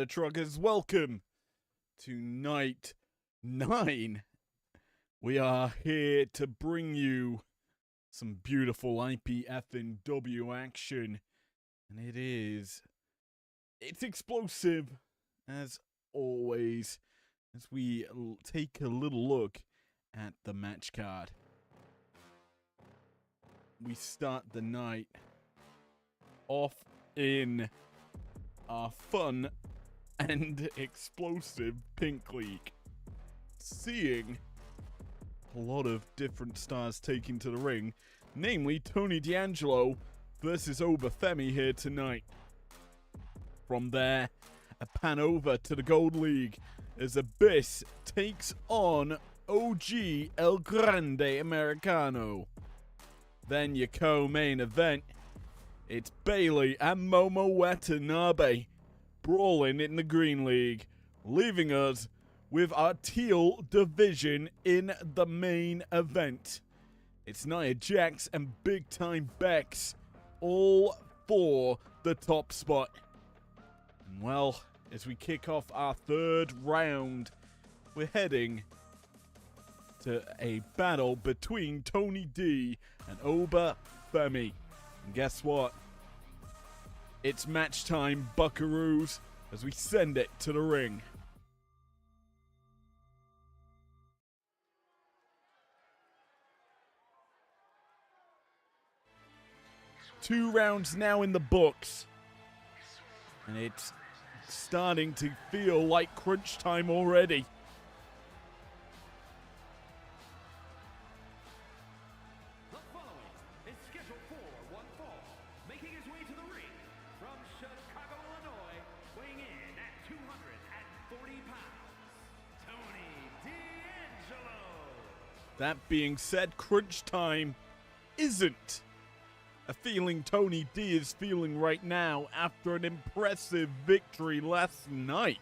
Starter Truckers. Welcome to night 9. We are here to bring you some beautiful IPW action, and it's explosive as always as we take a little look at the match card. We start the night off in our fun and explosive Pink League, seeing a lot of different stars taking to the ring, namely Tony D'Angelo versus Obafemi here tonight. From there, a pan over to the Gold League as Abyss takes on OG El Grande Americano. Then your co-main event, it's Bailey and Momo Watanabe brawling in the Green League, leaving us with our teal division in the main event. It's Nia Jax and Big Time Bex, all for the top spot. And well, as we kick off our third round, we're heading to a battle between Tony D and Obafemi. And guess what? It's match time, buckaroos, as we send it to the ring. Two rounds now in the books, and it's starting to feel like crunch time already. The following is scheduled for one fall, making his way to the ring from Chicago, Illinois, weighing in at 240 pounds, Tony D'Angelo. That being said, crunch time isn't a feeling Tony D is feeling right now after an impressive victory last night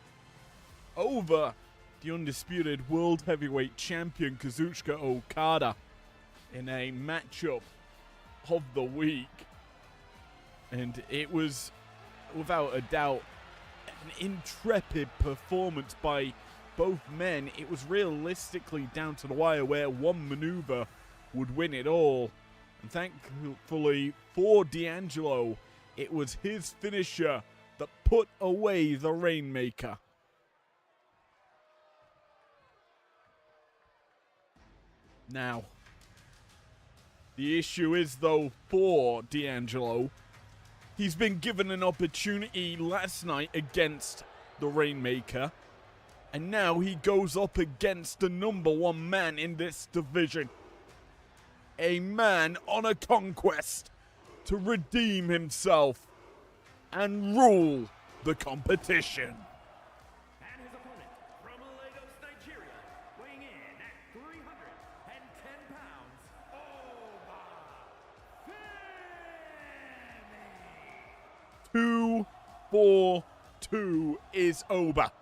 over the undisputed World Heavyweight Champion Kazuchika Okada in a matchup of the week. And it was, without a doubt, an intrepid performance by both men. It was realistically down to the wire where one maneuver would win it all. And thankfully for D'Angelo, it was his finisher that put away the Rainmaker. Now, the issue is, though, for D'Angelo, he's been given an opportunity last night against the Rainmaker, and now he goes up against the number one man in this division. A man on a conquest to redeem himself and rule the competition. And his opponent from Lagos, Nigeria, weighing in at 310 pounds, Obafemi. 2-4-2 is Oba.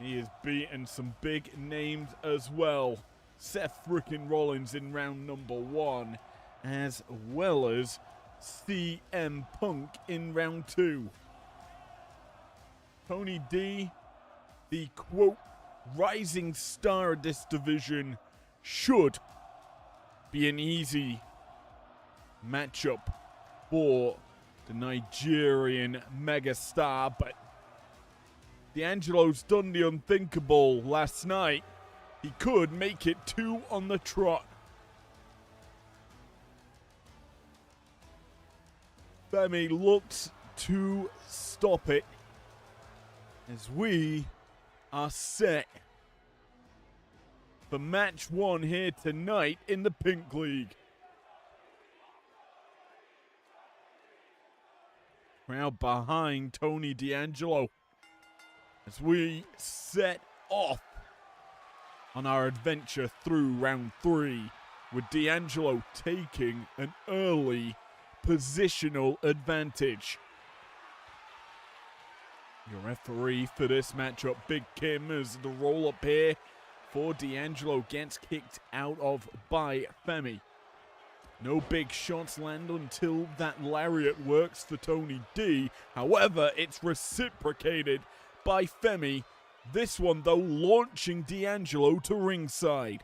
He has beaten some big names as well. Seth frickin' Rollins in round number 1, as well as CM Punk in round 2. Tony D, the quote rising star of this division, should be an easy matchup for the Nigerian megastar, but D'Angelo's done the unthinkable last night. He could make it 2 on the trot. Femi looks to stop it as we are set for match 1 here tonight in the Pink League. Crowd behind Tony D'Angelo as we set off on our adventure through round 3, with D'Angelo taking an early positional advantage. Your referee for this matchup, Big Kim, as the roll-up here for D'Angelo gets kicked out of by Femi. No big shots land until that lariat works for Tony D. However, it's reciprocated by Femi. This one, though, launching D'Angelo to ringside.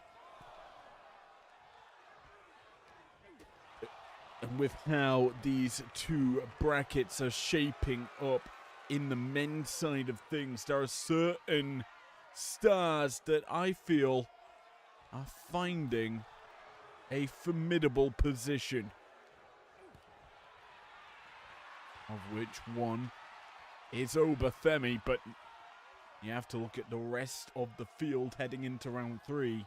And with how these two brackets are shaping up in the men's side of things, there are certain stars that I feel are finding a formidable position. Of which one is Obafemi, but you have to look at the rest of the field heading into round 3.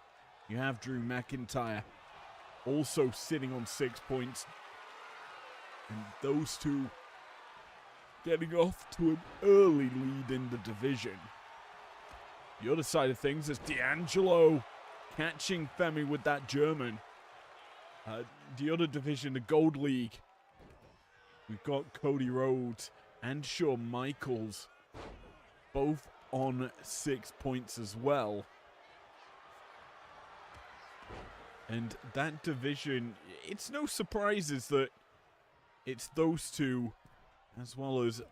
You have Drew McIntyre also sitting on 6 points. And those two getting off to an early lead in the division. The other side of things is D'Angelo catching Femi with that German. The other division, the Gold League, we've got Cody Rhodes and Shawn Michaels both on 6 points as well. And that division, it's no surprises that it's those two, as well as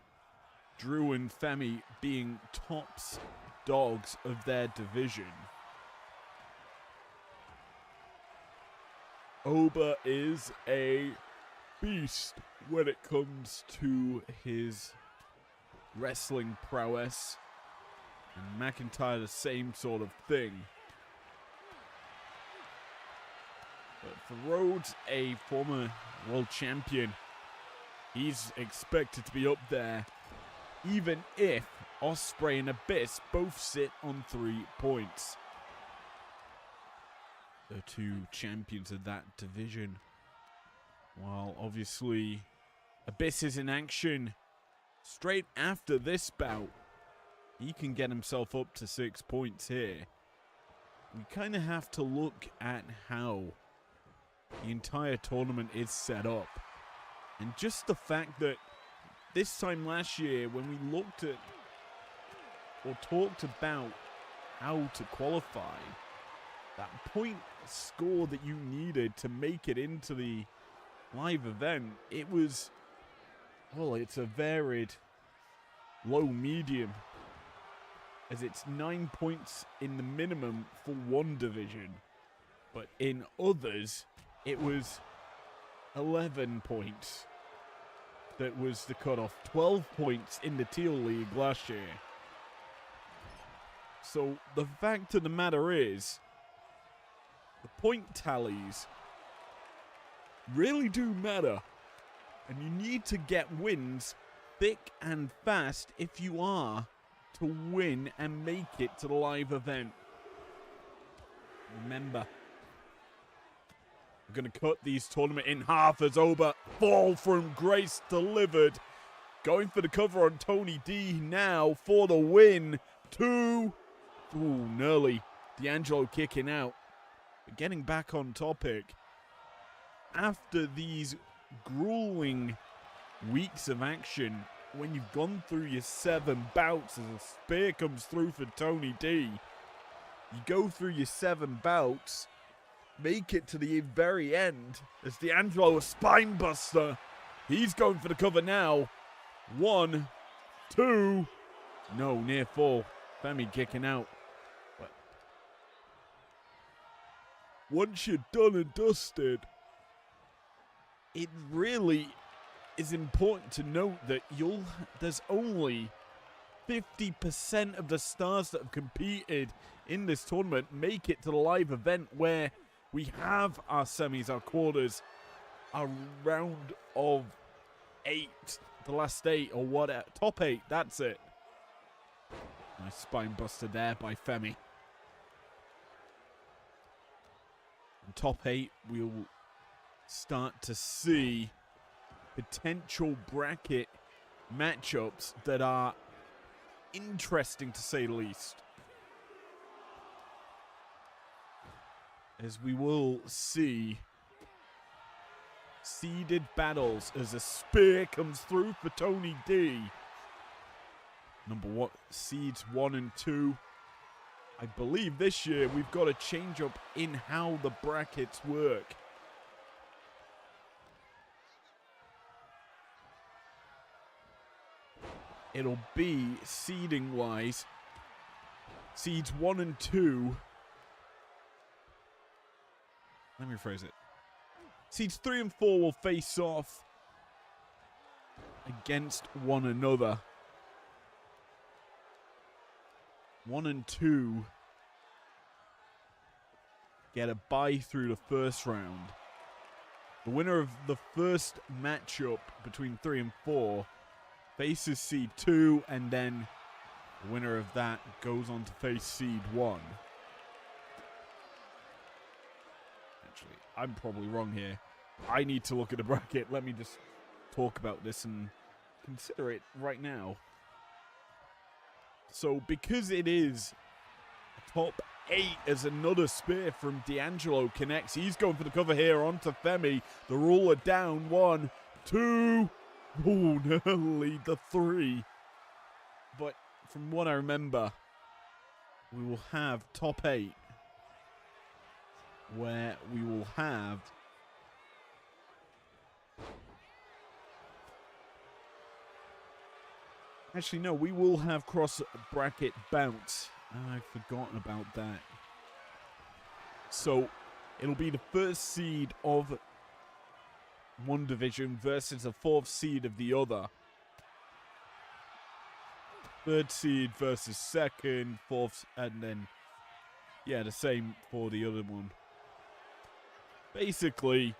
Drew and Femi being tops dogs of their division. Oba is a beast when it comes to his wrestling prowess, and McIntyre the same sort of thing. But for Rhodes, a former world champion, he's expected to be up there, even if Ospreay and Abyss both sit on 3 points. The two champions of that division. While obviously Abyss is in action straight after this bout, he can get himself up to 6 points here. We kind of have to look at how the entire tournament is set up. And just the fact that this time last year, when we looked at or talked about how to qualify, that point score that you needed to make it into the live event, it was, well, it's a varied low-medium, as it's 9 points in the minimum for one division, but in others, it was 11 points that was the cutoff. 12 points in the Teal League last year. So the fact of the matter is, the point tallies really do matter. And you need to get wins thick and fast if you are to win and make it to the live event. Remember, we're going to cut these tournament in half as Oba fall from grace delivered. Going for the cover on Tony D now for the win. 2. Ooh, nearly. D'Angelo kicking out. But getting back on topic. After these grueling weeks of action, when you've gone through your 7 bouts as a spear comes through for Tony D, you go through your 7 bouts, make it to the very end as D'Angelo, a spine buster. He's going for the cover now. 1, 2. No, near fall. Femi kicking out. But once you're done and dusted, it really is important to note that there's only 50% of the stars that have competed in this tournament make it to the live event, where we have our semis, our quarters, our round of 8, the last 8 or whatever, top 8, that's it. Nice spine buster there by Femi. In top 8, we'll start to see potential bracket matchups that are interesting, to say the least. As we will see seeded battles as a spear comes through for Tony D. Number 1, seeds 1 and 2. I believe this year we've got a change up in how the brackets work. it'll be seeding wise. Seeds 1 and 2. Let me rephrase it. Seeds 3 and 4 will face off against one another. 1 and 2 get a bye through the first round. The winner of the first matchup between 3 and 4 faces seed 2, and then the winner of that goes on to face seed 1. Actually, I'm probably wrong here. I need to look at the bracket. Let me just talk about this and consider it right now. So, because it is top 8 as another spear from D'Angelo connects, he's going for the cover here onto Femi. The ruler down 1, 2. Oh, nearly the 3. But from what I remember, we will have top 8 where we will have actually, no, we will have cross-bracket bounce. I've forgotten about that. So, it'll be the first seed of one division versus the 4th seed of the other. 3rd seed versus 2nd, 4th, and then, yeah, the same for the other one. Basically,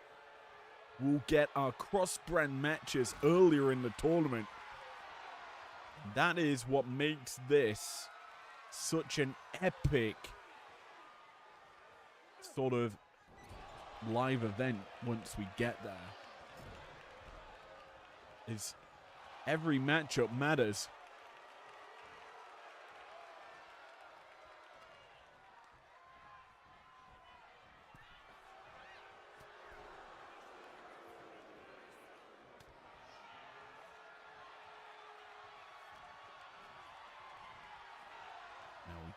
we'll get our cross-brand matches earlier in the tournament. That is what makes this such an epic sort of live event once we get there. Is every matchup matters.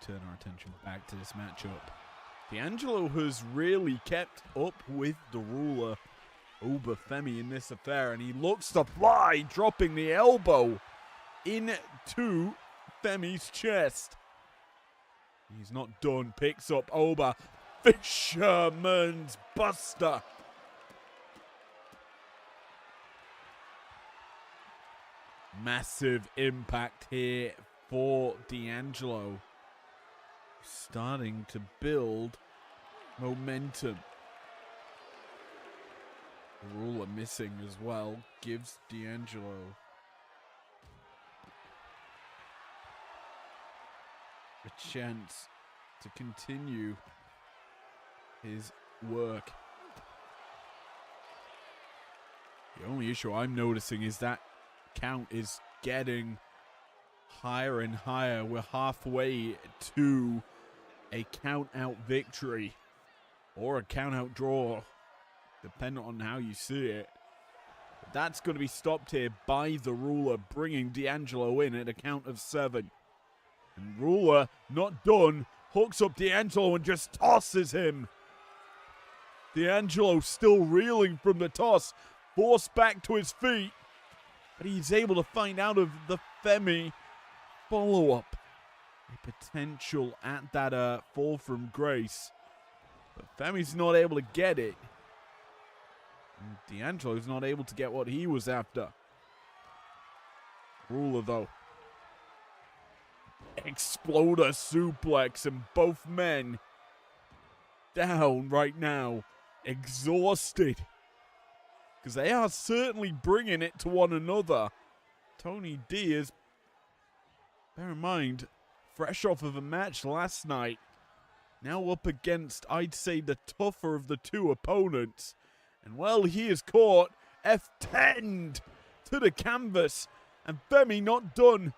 Turn our attention back to this matchup. D'Angelo has really kept up with the ruler Obafemi in this affair, and he looks to fly, dropping the elbow into Femi's chest. He's not done. Picks up Oba. Fisherman's Buster. Massive impact here for D'Angelo. Starting to build momentum. The ruler missing as well gives D'Angelo a chance to continue his work. The only issue I'm noticing is that count is getting higher and higher. We're halfway to a count-out victory or a count-out draw, depending on how you see it. But that's going to be stopped here by the ruler, bringing D'Angelo in at a count of 7. And ruler, not done, hooks up D'Angelo and just tosses him. D'Angelo still reeling from the toss, forced back to his feet, but he's able to find out of the Femi follow-up. A potential at that fall from grace. But Femi's not able to get it. And D'Angelo's not able to get what he was after. Ruler, though. Exploder suplex, and both men down right now. Exhausted. Because they are certainly bringing it to one another. Tony D is, bear in mind, fresh off of a match last night. Now up against, I'd say, the tougher of the two opponents. And, well, he is caught. F10'd to the canvas. And Femi not done.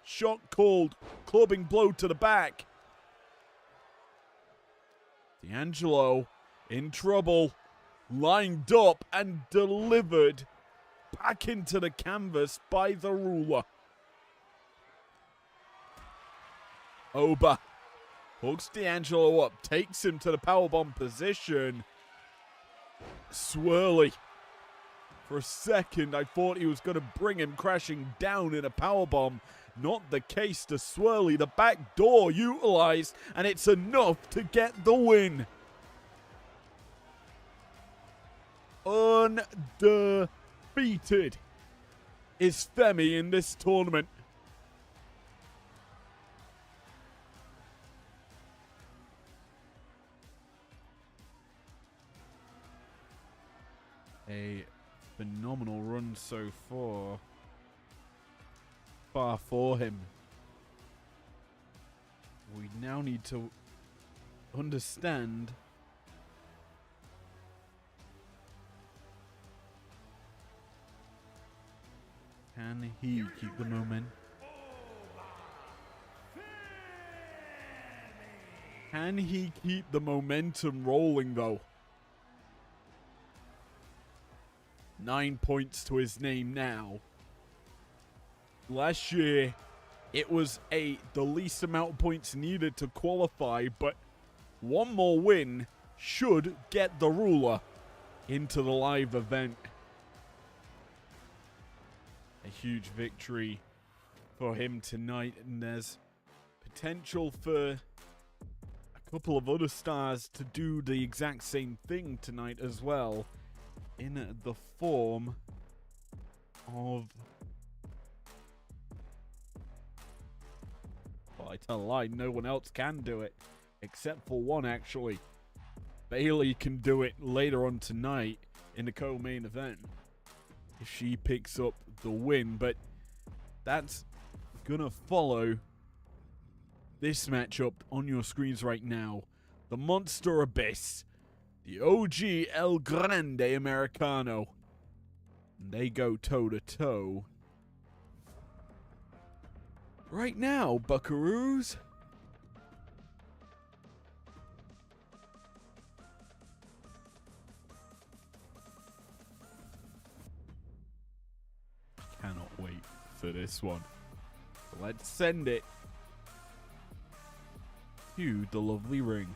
Shot called. Clubbing blow to the back. D'Angelo in trouble. Lined up and delivered back into the canvas by the ruler. Oba hooks D'Angelo up, takes him to the powerbomb position. Swirly For a second, I thought he was going to bring him crashing down in a powerbomb. Not the case to Swirly. The back door utilized, and it's enough to get the win. Undefeated is Femi in this tournament. A phenomenal run so far for him. We now need to understand can he keep the momentum? Can he keep the momentum rolling though? 9 points to his name now. Last year, it was the least amount of points needed to qualify, but one more win should get the ruler into the live event. A huge victory for him tonight, and there's potential for a couple of other stars to do the exact same thing tonight as well, in the form of... Well, I tell a lie, no one else can do it, except for one actually. Bailey can do it later on tonight in the co-main event if she picks up the win, but that's gonna follow this matchup on your screens right now. The Monster Abyss, the OG El Grande Americano. They go toe-to-toe right now, buckaroos. Cannot wait for this one. Let's send it to the lovely ring.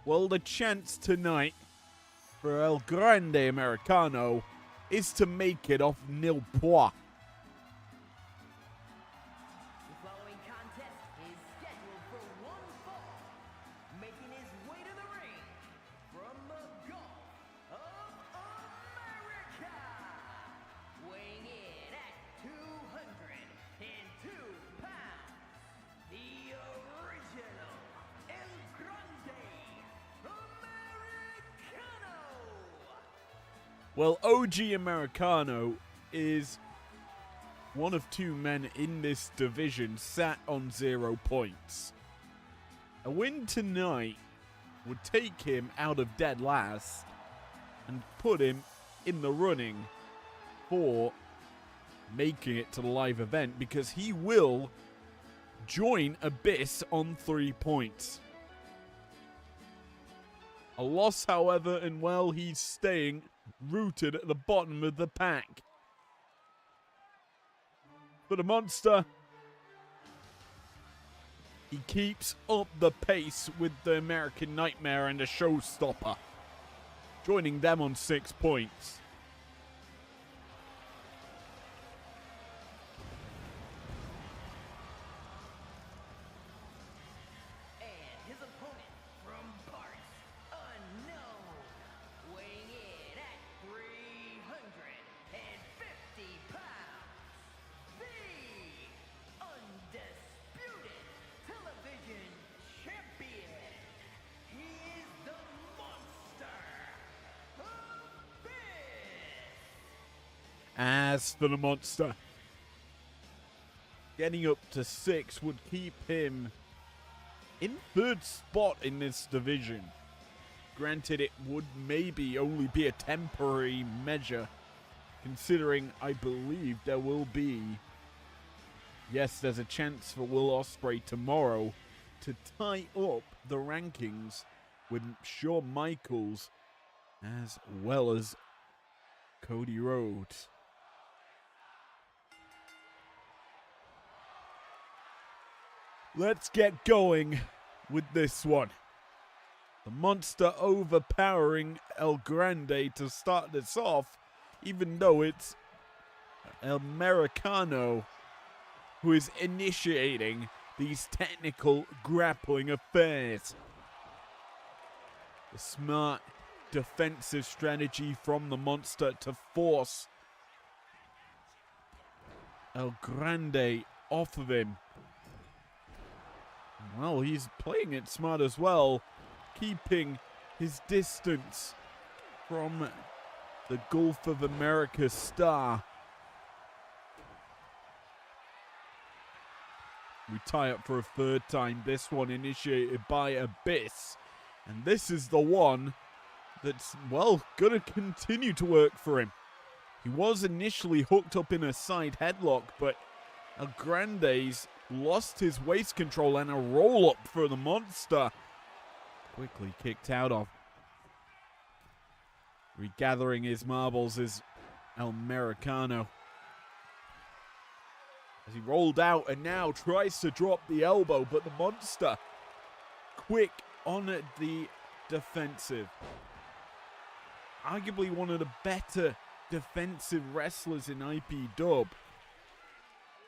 Well, the chance tonight for El Grande Americano is to make it off nil point. The following contest is scheduled for one fall. Making his way to the ring from the Gulf of America. Weighing in at 202 pounds. The original El Grande Americano. Well, OG Americano is one of two men in this division sat on 0 points. A win tonight would take him out of dead last and put him in the running for making it to the live event, because he will join Abyss on 3 points. A loss, however, and well, he's staying rooted at the bottom of the pack. For the Monster, he keeps up the pace with the American Nightmare and the Showstopper, joining them on 6 points. And his opponent from parts unknown, weighing in at 350 pounds, the undisputed television champion. He is the Monster Abyss. As for the Monster, getting up to 6 would keep him in 3rd spot in this division. Granted, it would maybe only be a temporary measure, considering I believe there will be... Yes, there's a chance for Will Ospreay tomorrow to tie up the rankings with Shawn Michaels as well as Cody Rhodes. let's get going with this one. The monster overpowering El Grande to start this off, even though it's Americano who is initiating these technical grappling affairs. The smart defensive strategy from the monster to force El Grande off of him. Well, he's playing it smart as well, keeping his distance from the Gulf of America star. We tie up for a third time, this one initiated by Abyss. And this is the one that's, well, gonna continue to work for him. He was initially hooked up in a side headlock, but El Grande's lost his waist control and a roll-up for the monster. Quickly kicked out of. Regathering his marbles is El Americano. As he rolled out and now tries to drop the elbow, but the monster quick on the defensive. Arguably one of the better defensive wrestlers in IPW.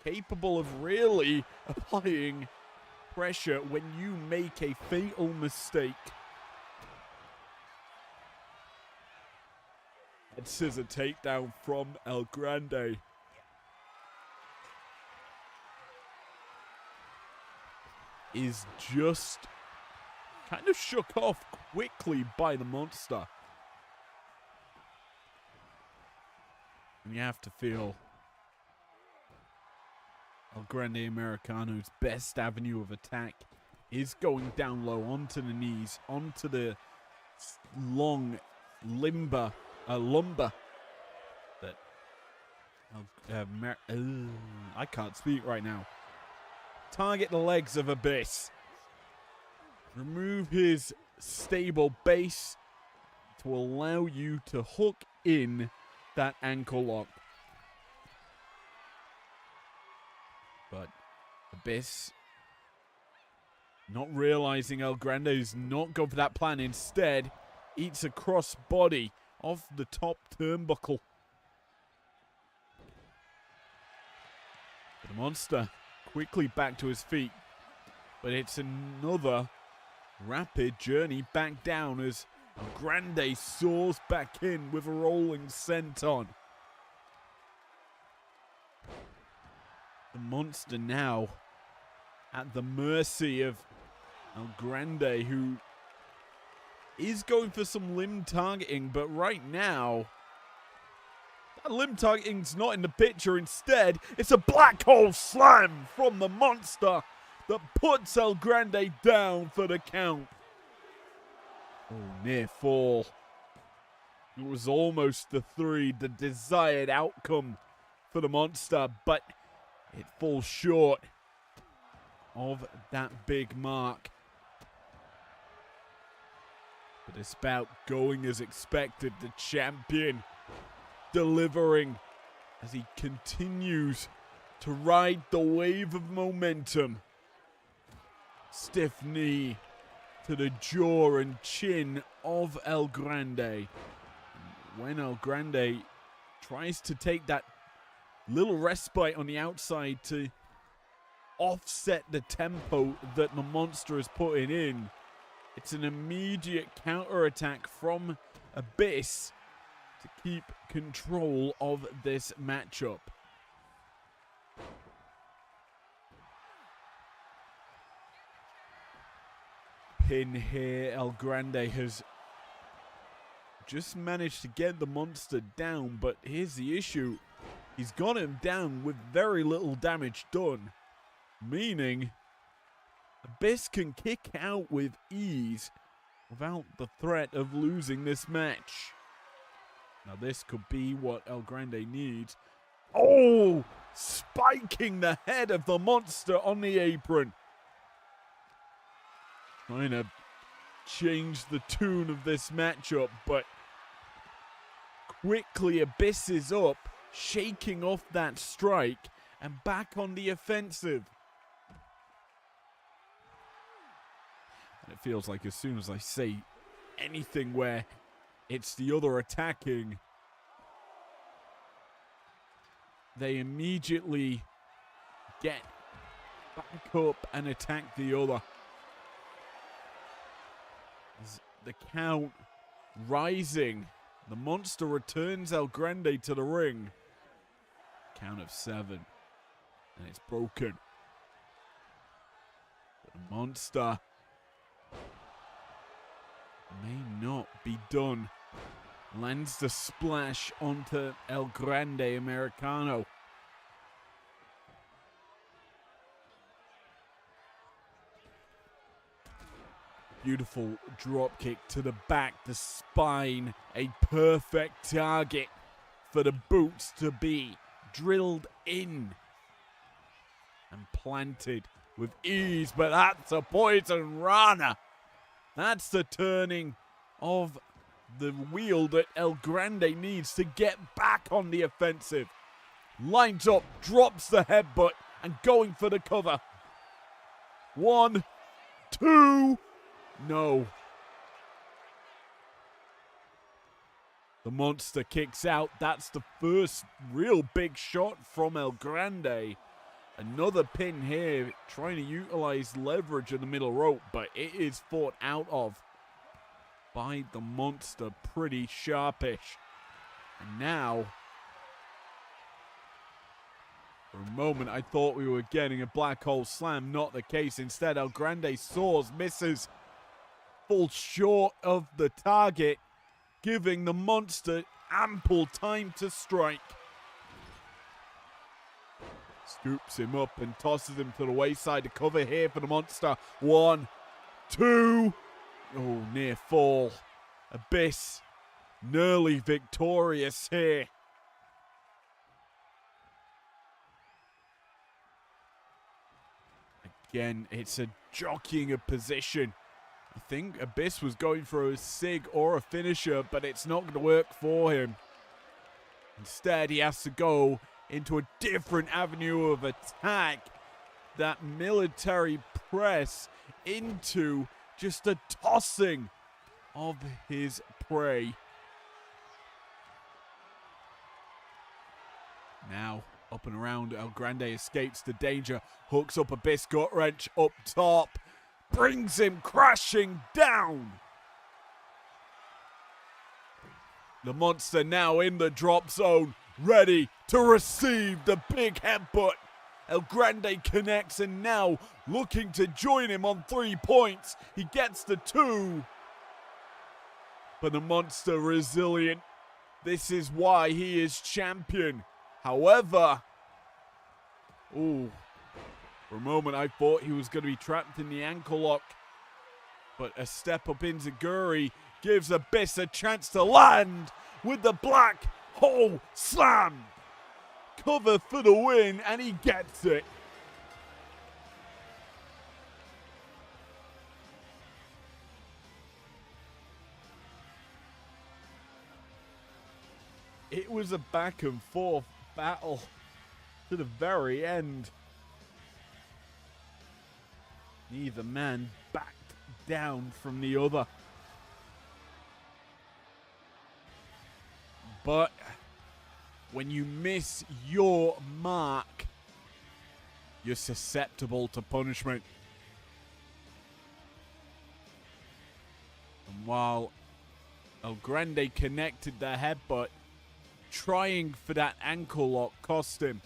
Capable of really applying pressure when you make a fatal mistake. And scissor takedown from El Grande. Is just kind of shook off quickly by the monster. And you have to feel El Grande Americano's best avenue of attack is going down low onto the knees, onto the long lumbar that I can't speak right now. Target the legs of Abyss. Remove his stable base to allow you to hook in that ankle lock. But Abyss, not realizing El Grande is not going for that plan, instead eats a cross body off the top turnbuckle. But the monster quickly back to his feet, but it's another rapid journey back down as El Grande soars back in with a rolling senton. The monster now at the mercy of El Grande, who is going for some limb targeting, but right now that limb targeting's not in the picture. Instead, it's a black hole slam from the monster that puts El Grande down for the count. Oh, near fall. It was almost the 3, the desired outcome for the monster, but it falls short of that big mark. But it's about going as expected. The champion delivering as he continues to ride the wave of momentum. Stiff knee to the jaw and chin of El Grande. When El Grande tries to take that little respite on the outside to offset the tempo that the monster is putting in, it's an immediate counterattack from Abyss to keep control of this matchup. Pin here. El Grande has just managed to get the monster down, but here's the issue. He's got him down with very little damage done, meaning Abyss can kick out with ease without the threat of losing this match. Now this could be what El Grande needs. Oh! Spiking the head of the monster on the apron. Trying to change the tune of this matchup, but quickly Abyss is up, shaking off that strike and back on the offensive. It feels like as soon as I say anything where it's the other attacking, they immediately get back up and attack the other. As the count rising, the monster returns El Grande to the ring. Count of 7. And it's broken. But the monster may not be done. Lands the splash onto El Grande Americano. Beautiful drop kick to the back, the spine. A perfect target for the boots to be drilled in and planted with ease. But that's a poison rana. That's the turning of the wheel that El Grande needs to get back on the offensive. Lines up, drops the headbutt, and going for the cover. 1, 2... No. The monster kicks out. That's the first real big shot from El Grande. Another pin here, trying to utilize leverage in the middle rope, but it is fought out of by the monster pretty sharpish. And now, for a moment, I thought we were getting a black hole slam. Not the case. Instead, El Grande soars, misses. Falls short of the target, giving the monster ample time to strike. Scoops him up and tosses him to the wayside to cover here for the monster. 1, 2. Oh, near fall. Abyss nearly victorious here. Again, it's a jockeying of position. I think Abyss was going for a sig or a finisher, but it's not going to work for him. Instead, he has to go into a different avenue of attack. That military press into just a tossing of his prey. Now, up and around, El Grande escapes the danger. Hooks up Abyss, gut wrench up top. Brings him crashing down. The monster now in the drop zone, ready to receive the big headbutt. El Grande connects and now looking to join him on 3 points. He gets the 2. But the monster resilient. This is why he is champion. However, for a moment, I thought he was going to be trapped in the ankle lock. But a step up enziguri gives Abyss a chance to land with the black hole slam. Cover for the win, and he gets it. It was a back and forth battle to the very end. Neither man backed down from the other. But when you miss your mark, you're susceptible to punishment. And while El Grande connected the headbutt, trying for that ankle lock cost him.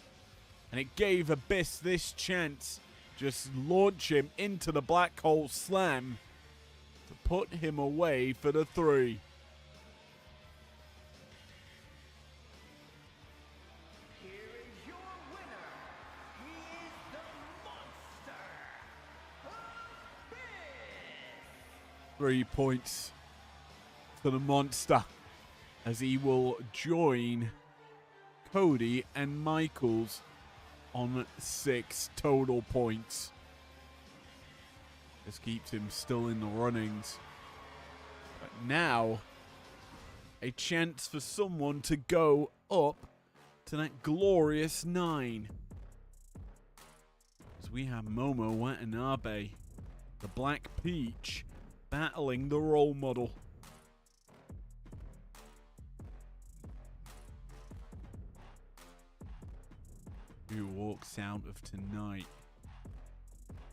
And it gave Abyss this chance. Just launch him into the black hole slam to put him away for the 3. Here is your winner. He is the monster, Abyss. 3 points for the monster as he will join Cody and Michaels on 6 total points. This keeps him still in the runnings. But now, a chance for someone to go up to that glorious 9. As we have Momo Watanabe, the Black Peach, battling the role model. Who walks out of tonight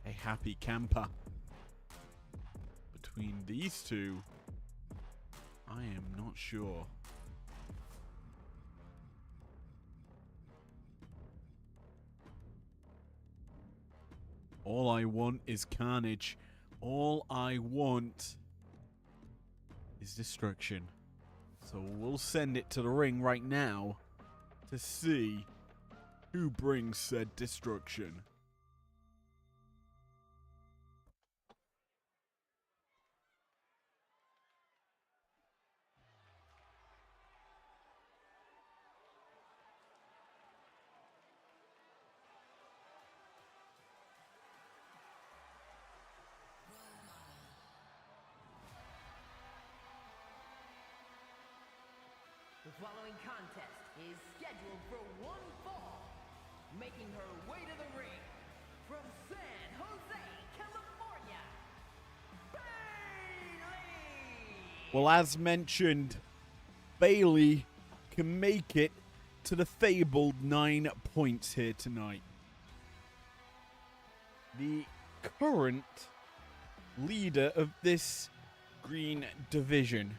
a happy camper? Between these two, I am not sure. All I want is carnage. All I want is destruction. So we'll send it to the ring right now to see who brings said destruction. The following contest is scheduled for one fall. Making her way to the ring from San Jose, California, Bailey! Well, as mentioned, Bailey can make it to the fabled 9 points here tonight. The current leader of this green division.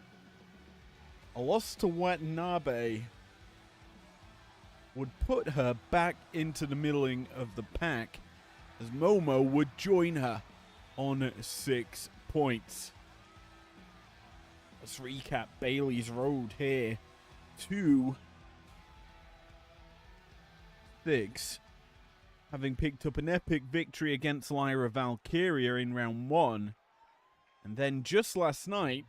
A loss to Watanabe would put her back into the middling of the pack, as Momo would join her on 6 points. Let's recap Bailey's road here to 6. Having picked up an epic victory against Lyra Valkyria in round 1, and then just last night,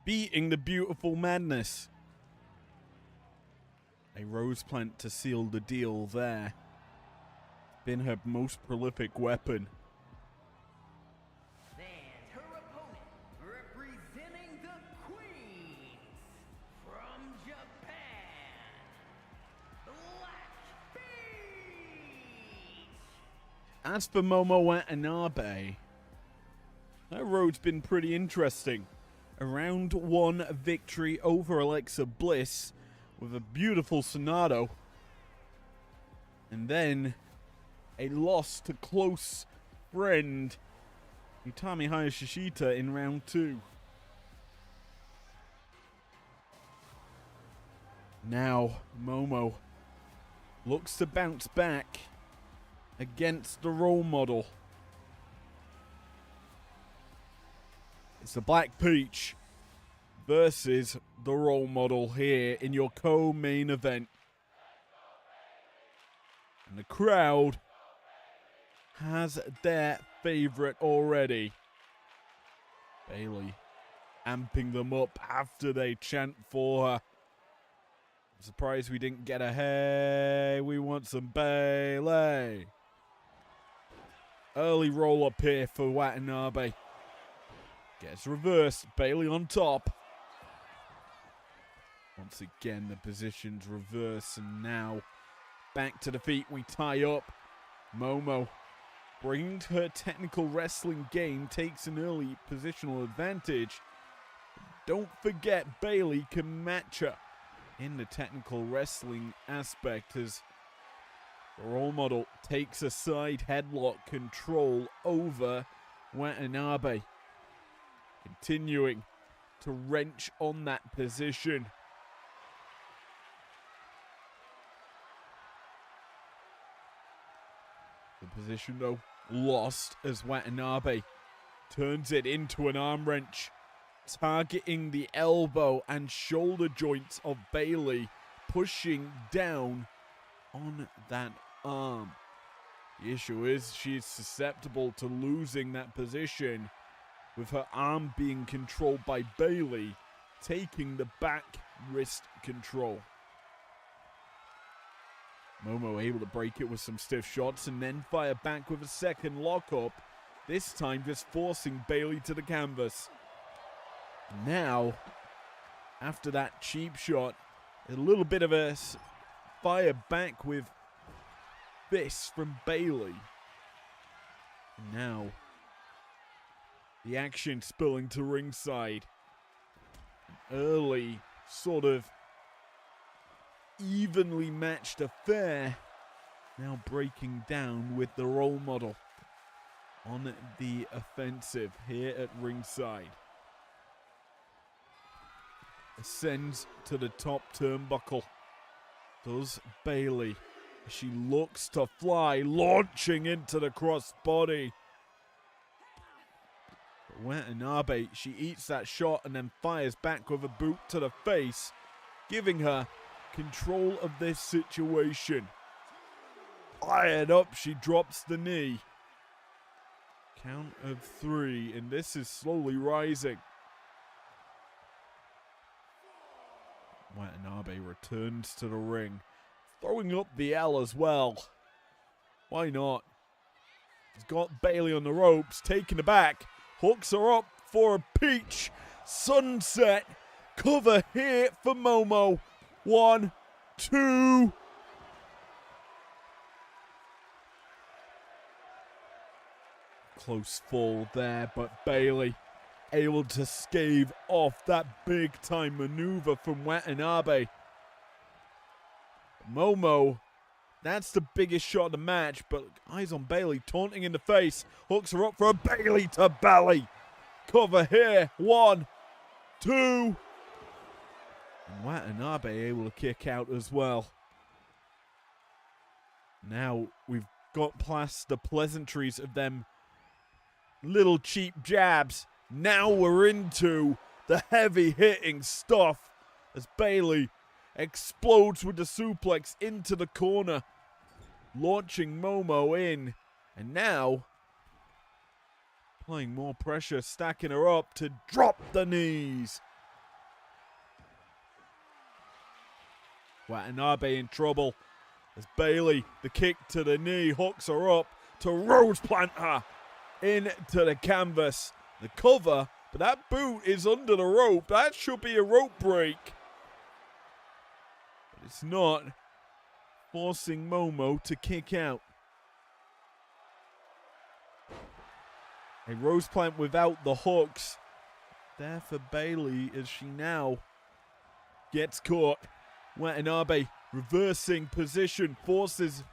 beating the Beautiful Madness. A rose plant to seal the deal there. Been her most prolific weapon. And her opponent, representing the Queens from Japan, Black Beach! As for Momo Watanabe, her road's been pretty interesting. A round 1 victory over Alexa Bliss with a beautiful Sonado. And then a loss to close friend Utami Hayashishita in round 2. Now Momo looks to bounce back against the role model. It's the Black Peach versus the role model here in your co-main event. And the crowd has their favorite already. Bailey amping them up after they chant for her. I'm surprised we didn't get a hey, we want some Bailey. Early roll up here for Watanabe. Gets reversed. Bailey on top. Once again, the position's reversed, and now back to the feet. We tie up. Momo, bringing her technical wrestling game, takes an early positional advantage. Don't forget, Bailey can match her in the technical wrestling aspect as the role model takes a side headlock control over Watanabe. Continuing to wrench on that position. The position, though, lost as Watanabe turns it into an arm wrench, targeting the elbow and shoulder joints of Bailey, pushing down on that arm. The issue is she's susceptible to losing that position, with her arm being controlled by Bailey, taking the back wrist control. Momo able to break it with some stiff shots and then fire back with a second lockup, this time just forcing Bailey to the canvas. Now, after that cheap shot, a little bit of a fire back with fists from Bailey. And now, The action spilling to ringside. An early, sort of evenly matched affair now breaking down with the role model on the offensive here at ringside. Ascends to the top turnbuckle. Does Bayley. She looks to fly, launching into the crossbody. But Watanabe, she eats that shot and then fires back with a boot to the face, giving her control of this situation. Fired up, she drops the knee. Count of 3, and this is slowly rising. Watanabe returns to the ring, throwing up the L as well. Why not? He's got Bayley on the ropes, taking it back, hooks her up for a peach sunset. Cover here for Momo. 1, 2. Close fall there, but Bayley able to stave off that big time maneuver from Watanabe. Momo, that's the biggest shot of the match, but eyes on Bayley, taunting in the face, hooks her up for a Bayley to belly. Cover here, 1, 2. And Watanabe able to kick out as well. Now we've got past the pleasantries of them little cheap jabs. Now we're into the heavy hitting stuff as Bayley explodes with the suplex into the corner, launching Momo in, and now applying more pressure, stacking her up to drop the knees. Watanabe in trouble as Bayley, the kick to the knee, hooks her up to rose plant her into the canvas. The cover, but that boot is under the rope. That should be a rope break. But it's not, forcing Momo to kick out. A rose plant without the hooks. There for Bayley as she now gets caught. Watanabe reversing position, forces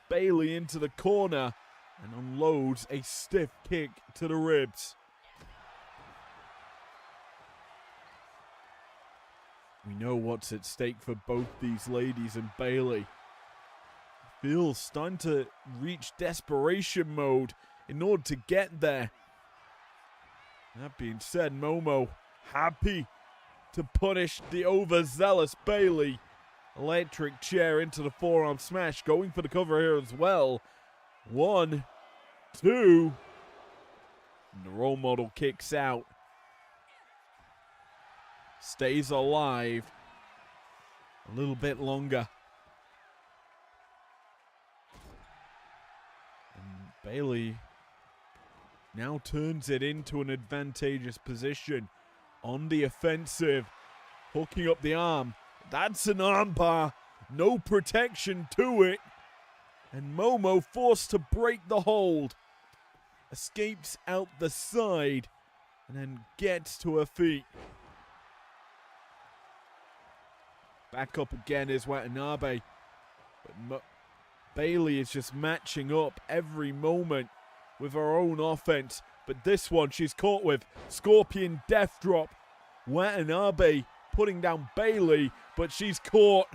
Bayley into the corner and unloads a stiff kick to the ribs. We know what's at stake for both these ladies, and Bayley feels starting to reach desperation mode in order to get there. That being said, Momo happy to punish the overzealous Bayley. Electric chair into the forearm smash, going for the cover here as well. 1, 2. And the role model kicks out. Stays alive a little bit longer. And Bayley now turns it into an advantageous position on the offensive. Hooking up the arm. That's an armbar. No protection to it. And Momo, forced to break the hold, escapes out the side and then gets to her feet. Back up again is Watanabe. But Bayley is just matching up every moment with her own offense. But this one she's caught with Scorpion Death Drop. Watanabe putting down Bayley, but she's caught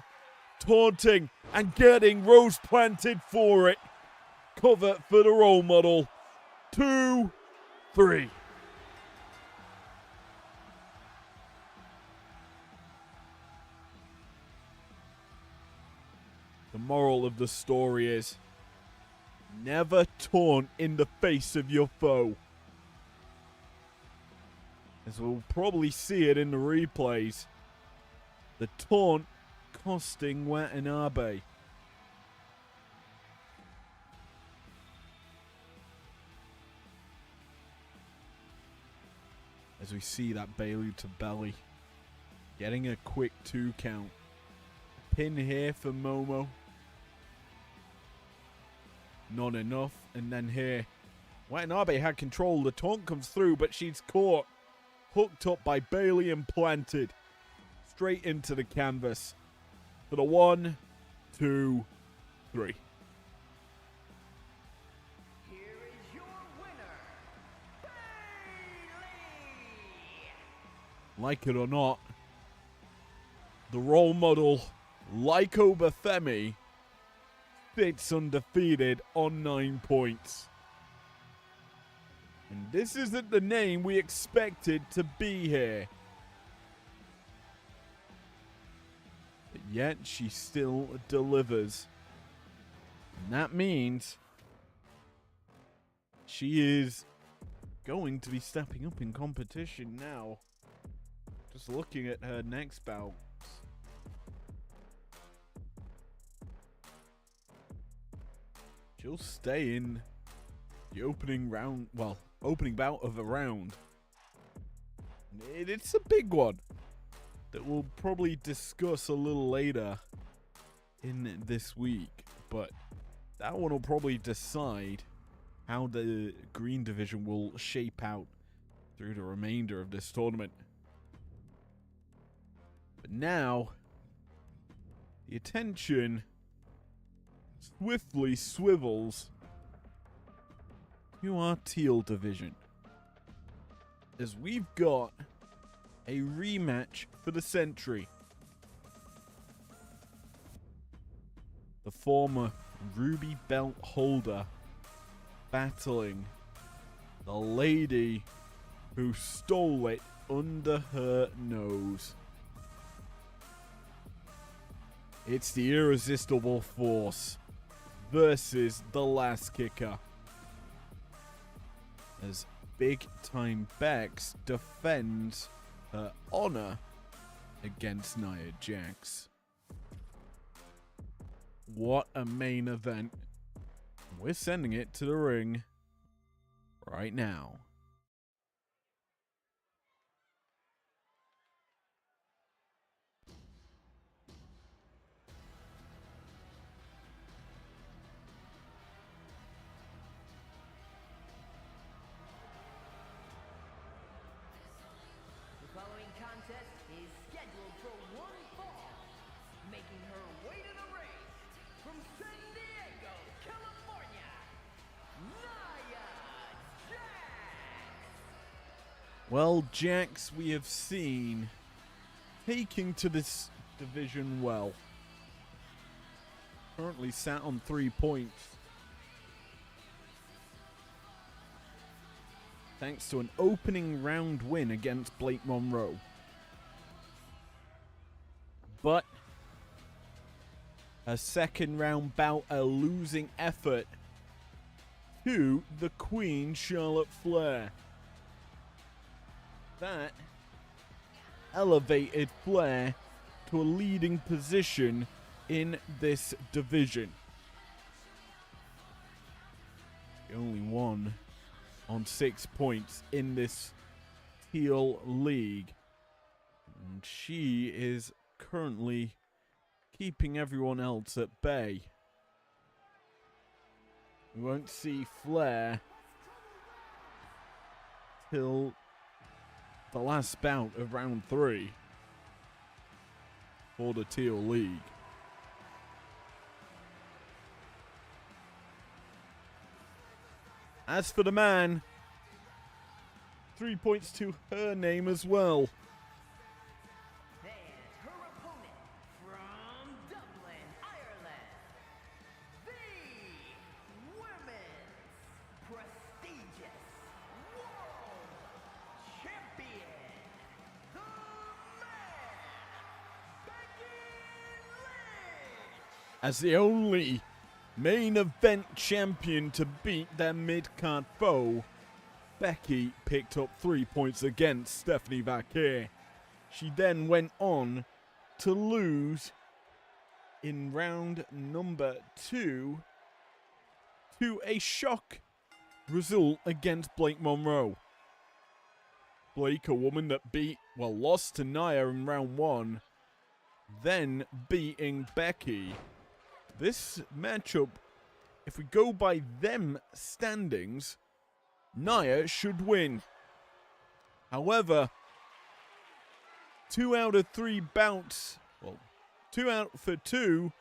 taunting and getting rose planted for it. Cover for the role model. 2, 3. The moral of the story is never taunt in the face of your foe. As we'll probably see it in the replays. The taunt costing Watanabe. As we see that Bayley to belly. Getting a quick 2 count. Pin here for Momo. Not enough. And then here, Watanabe had control. The taunt comes through, but she's caught. Hooked up by Bailey and planted. Straight into the canvas. For the 1, 2, 3. Here is your winner, Bailey! Like it or not, the role model, Lyko Bethemi, sits undefeated on 9 points. And this isn't the name we expected to be here. But yet she still delivers. And that means she is going to be stepping up in competition now. Just looking at her next bout. She'll stay in the opening round, well, opening bout of the round. It's a big one that we'll probably discuss a little later in this week. But that one will probably decide how the green division will shape out through the remainder of this tournament. But now, the attention swiftly swivels to our teal division, as we've got a rematch for the century. The former ruby belt holder battling the lady who stole it under her nose. It's the irresistible force versus the last kicker, as Big Time Bex defends her honor against Nia Jax. What a main event. We're sending it to the ring right now. The following contest is scheduled for one fall. Making her way to the ring from San Diego, California, Nia Jax! Well, Jax, we have seen taking to this division well. Currently sat on 3 points, thanks to an opening round win against Blake Monroe. But a second round bout, a losing effort to the Queen Charlotte Flair. That elevated Flair to a leading position in this division. She only won on 6 points in this teal league, and she is currently keeping everyone else at bay. We won't see Flair till the last bout of round 3 for the teal league. As for the man, 3 points to her name as well. And her opponent from Dublin, Ireland, the women's prestigious world champion, the man, begune! As the only main event champion to beat their mid-card foe, Becky picked up 3 points against Stephanie Vaquer. She then went on to lose in round number 2 to a shock result against Blake Monroe. Blake, a woman that lost to Nia in round 1, then beating Becky. This matchup, if we go by them standings, Nia should win. However, 2 out of 3 bounce, well, 2 out for 2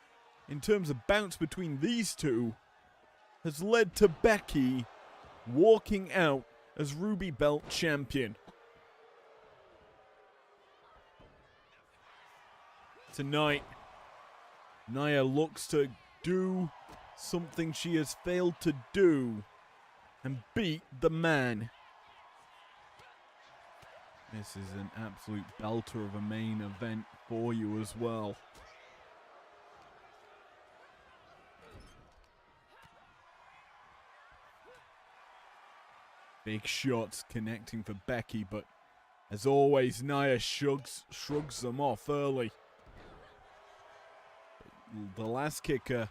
in terms of bounce between these two has led to Becky walking out as Ruby Belt champion. Tonight, Nia looks to do something she has failed to do and beat the man. This is an absolute belter of a main event for you as well. Big shots connecting for Becky, but as always, Nia shrugs them off early. The last kicker,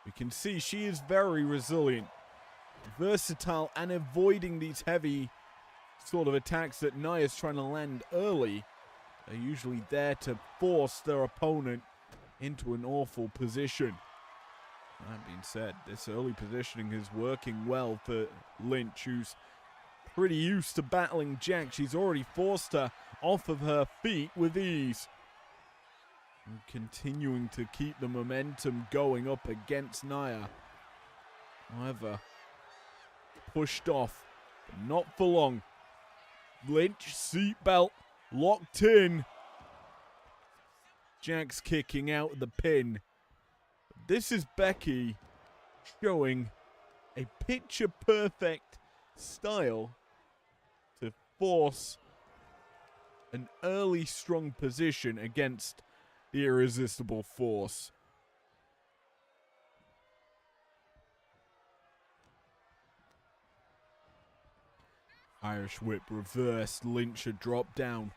we can see she is very resilient, versatile, and avoiding these heavy sort of attacks that Nia's trying to land early. They're usually there to force their opponent into an awful position. That being said, this early positioning is working well for Lynch, who's pretty used to battling Jack. She's already forced her off of her feet with ease. And continuing to keep the momentum going up against Nia. However, pushed off, but not for long. Lynch, seatbelt, locked in. Jack's kicking out of the pin. This is Becky showing a picture-perfect style to force an early strong position against the irresistible force. Irish whip reversed. Lynch had dropped down.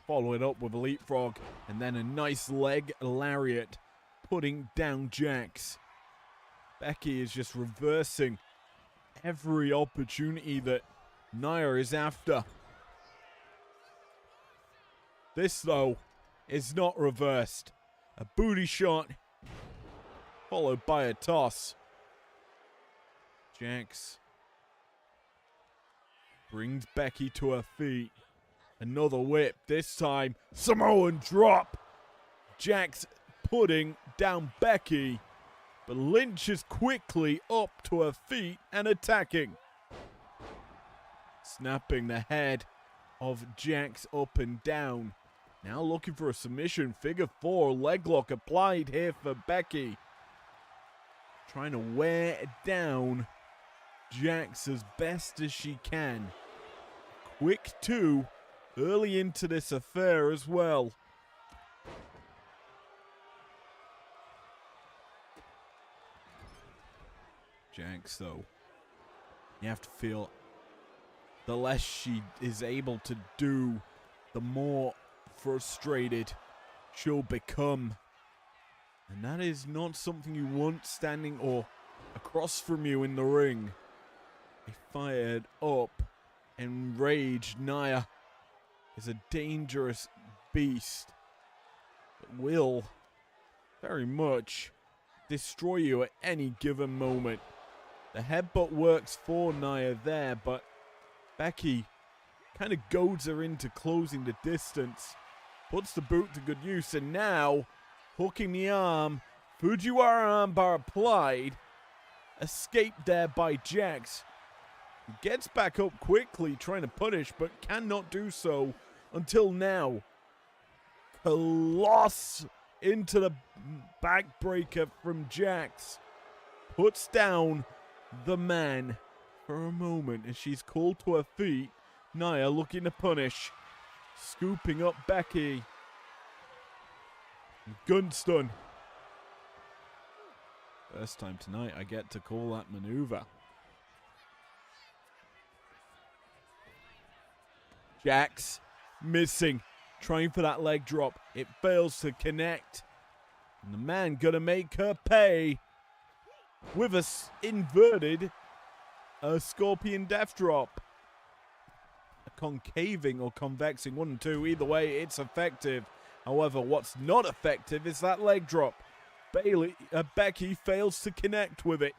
Follow it up with a leapfrog and then a nice leg lariat, putting down Jax. Becky is just reversing every opportunity that Nia is after. This, though, is not reversed. A booty shot followed by a toss. Jax brings Becky to her feet. Another whip, this time Samoan drop. Jax putting down Becky, but Lynch is quickly up to her feet and attacking. Snapping the head of Jax up and down. Now looking for a submission. Figure 4 leg lock applied here for Becky. Trying to wear down Jax as best as she can. Quick 2 early into this affair as well. Jax, though, you have to feel the less she is able to do, the more frustrated she'll become. And that is not something you want standing or across from you in the ring. A fired up, enraged Nia is a dangerous beast that will very much destroy you at any given moment. The headbutt works for Nia there, but Becky kind of goads her into closing the distance. Puts the boot to good use, and now hooking the arm. Fujiwara armbar applied. Escaped there by Jax. Gets back up quickly, trying to punish, but cannot do so until now. Coloss into the backbreaker from Jax. Puts down the man for a moment as she's called to her feet. Nia looking to punish. Scooping up Becky. Gunstun. First time tonight I get to call that maneuver. Jax missing. Trying for that leg drop. It fails to connect. And the man gonna make her pay with a inverted scorpion death drop. A concaving or convexing, 1 and 2. Either way, it's effective. However, what's not effective is that leg drop. Becky fails to connect with it.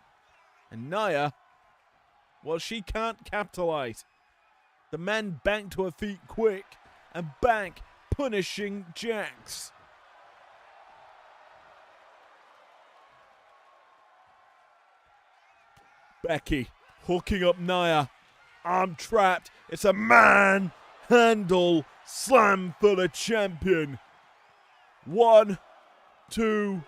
And Nia Well, she can't capitalize. The man back to her feet quick and back, punishing Jax. Becky hooking up Nia. Arm trapped. It's a manhandle slam for the champion. 1, 2.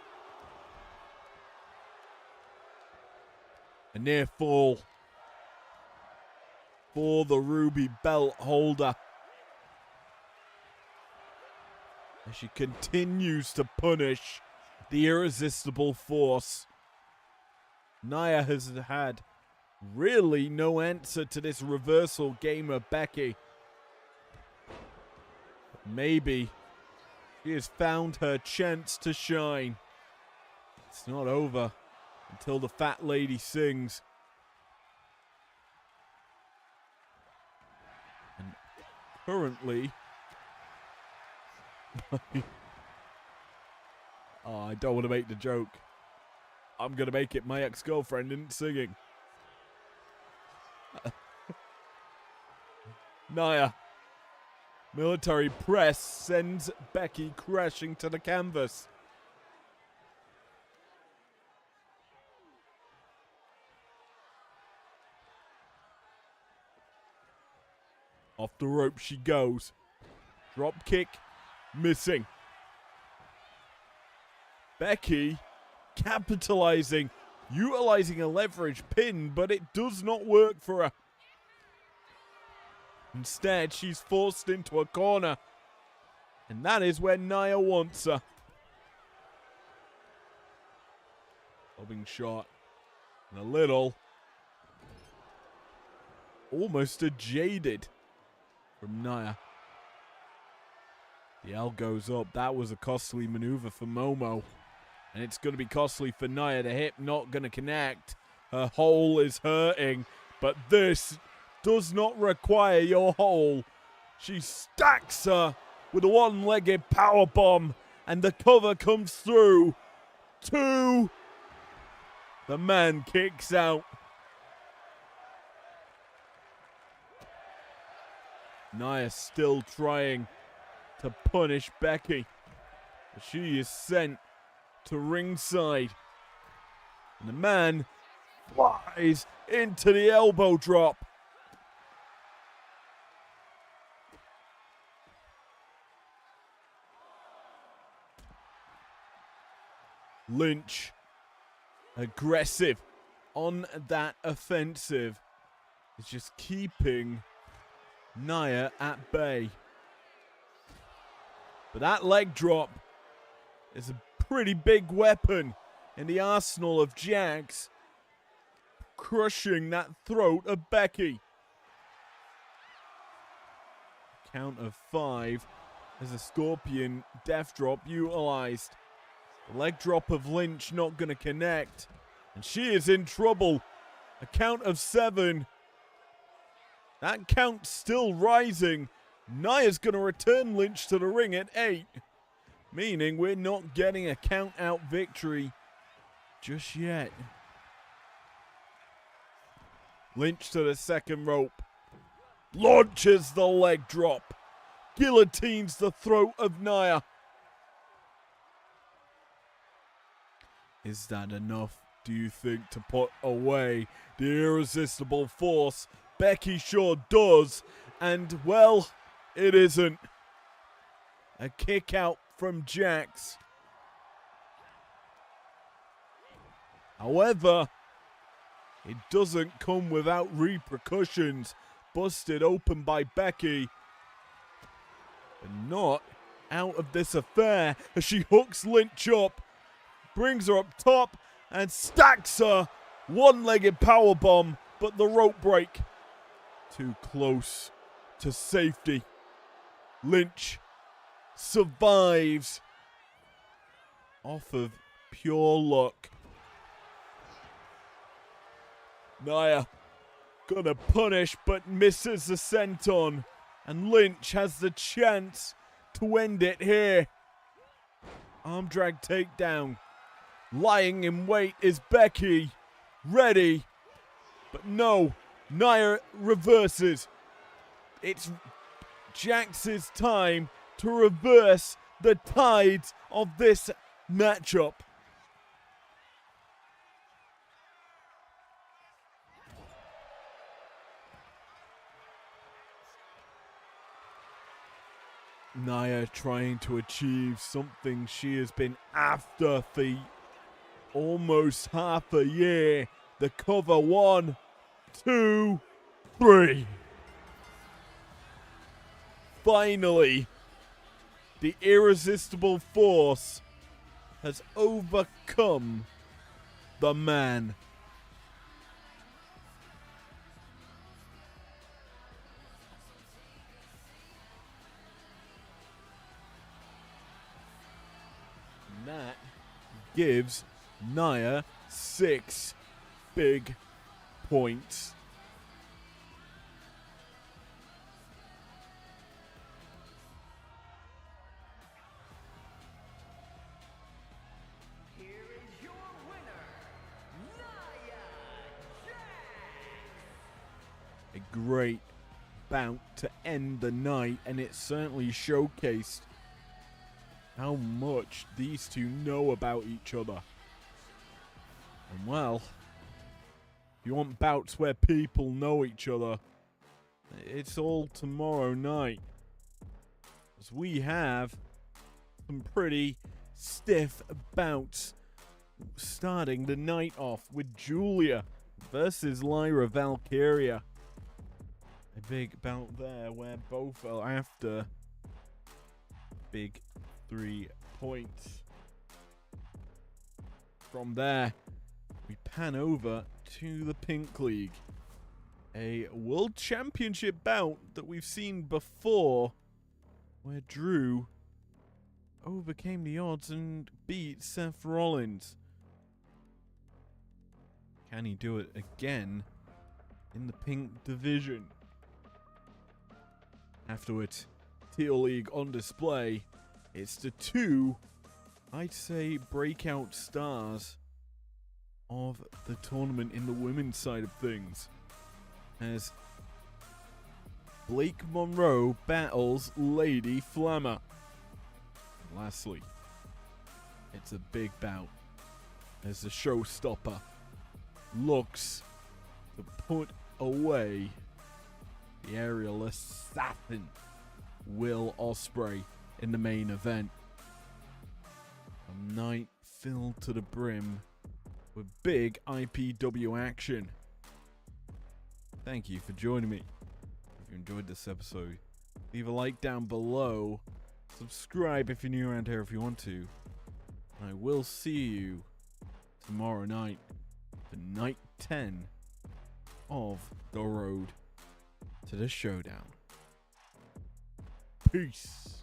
A near fall for the ruby belt holder. As she continues to punish the irresistible force. Nia has had really no answer to this reversal game of Becky. Maybe she has found her chance to shine. It's not over until the fat lady sings. And currently... oh, I don't want to make the joke. I'm going to make it my ex-girlfriend isn't singing. Nia. Military press sends Becky crashing to the canvas. Off the rope she goes. Drop kick, missing. Becky capitalizing, utilizing a leverage pin, but it does not work for her. Instead, she's forced into a corner. And that is where Nia wants her. Bobbing shot. And a little. Almost a jaded from Nia. The L goes up. That was a costly maneuver for Momo. And it's going to be costly for Nia. The hip not going to connect. Her hole is hurting. But this does not require your hole. She stacks her with a one-legged powerbomb. And the cover comes through. 2. The man kicks out. Nia still trying to punish Becky. But she is sent to ringside. And the man flies into the elbow drop. Lynch, aggressive on that offensive, is just keeping Nia at bay. But that leg drop is a pretty big weapon in the arsenal of Jax, crushing that throat of Becky. Count of 5 as a Scorpion death drop utilized. The leg drop of Lynch not going to connect. And she is in trouble. A count of 7. That count still rising. Nia's going to return Lynch to the ring at 8. Meaning we're not getting a count out victory just yet. Lynch to the second rope. Launches the leg drop. Guillotines the throat of Nia. Is that enough, do you think, to put away the irresistible force? Becky sure does. And, well, it isn't. A kick out from Jax. However, it doesn't come without repercussions. Busted open by Becky. But not out of this affair as she hooks Lynch up. Brings her up top and stacks her. One-legged powerbomb, but the rope break. Too close to safety. Lynch survives off of pure luck. Nia gonna punish but misses the senton. And Lynch has the chance to end it here. Arm drag takedown. Lying in wait is Becky. Ready. But no, Nia reverses. It's Jax's time to reverse the tides of this matchup. Nia trying to achieve something she has been after for almost half a year. The cover, 1, 2, 3. Finally, the irresistible force has overcome the man. And that gives Nia 6 big points. Here is your winner, Nia Jax. A great bout to end the night, and it certainly showcased how much these two know about each other. And well, if you want bouts where people know each other, it's all tomorrow night, as we have some pretty stiff bouts starting the night off with Julia versus Lyra Valkyria. A big bout there where both are after big 3 points. From there, we pan over to the Pink League, a World Championship bout that we've seen before, where Drew overcame the odds and beat Seth Rollins. Can he do it again in the Pink division? Afterwards, Teal League on display. It's the two, I'd say, breakout stars of the tournament in the women's side of things, as Blake Monroe battles Lady Flammer. And lastly, it's a big bout as the showstopper looks to put away the aerial assassin Will Ospreay in the main event. A night filled to the brim with big IPW action. Thank you for joining me. If you enjoyed this episode, leave a like down below. Subscribe if you're new around here if you want to. And I will see you tomorrow night for night 10 of The Road to the Showdown. Peace.